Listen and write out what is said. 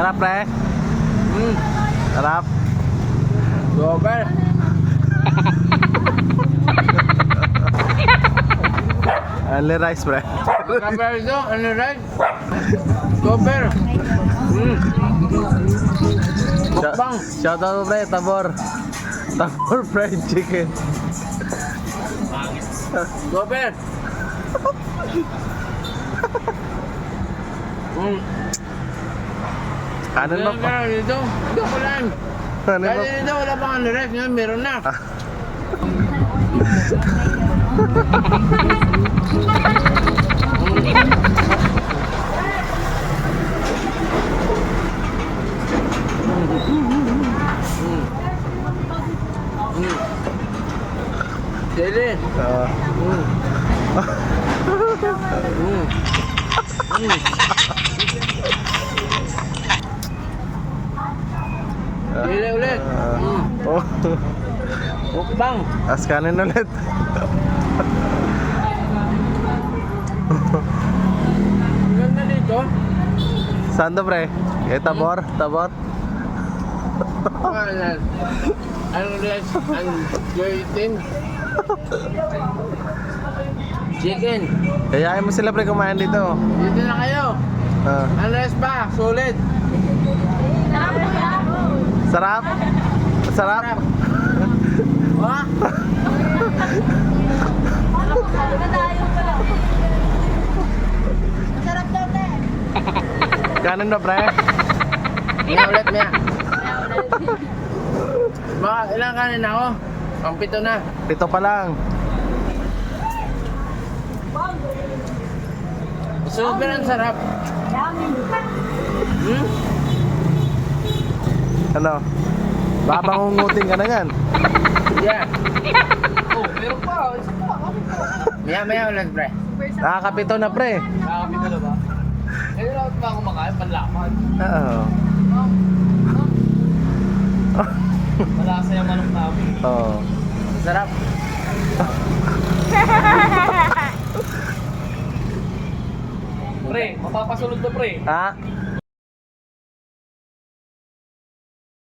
Sarap, pre. Sarap. Super. Only rice, pre. Super ito, ano rin? Super. Mukbang. Shout out, pre. Tabor. Tabor fried chicken. Super. Kanan mo pa. Dito, dito ko lang. Kanan mo. Dahil dito wala pang ano rin, ngayon meron na. Sili. Sili ulit. Oh. Mukbang. As kanin ulit. Ang ganda dito. Saan to, pre? Tabor? Tabor? Ang less and gelatin. Chicken. Kayain mo sila, pre, kumain dito. Dito na kayo. Ang less pa, solid. Sarap? Sarap? Ha? Masarap daw, te. Kanin na, pre? Mia ulit, Mia. Mga ilang kanin ako? Ang 7 na. Pito pa lang. Super ang sarap. Ano? Baka pangunguting ka na yan. Yeah. Oh, meron pa. Mia ulit, pre. Nakakapito na, pre. Nakakapit na ba? Eh, dapat ba kumakain? Panlaman. Oo. Malasa yung manok namin. Oo. Sarap. Pre, mapapasunod na pre. Ha?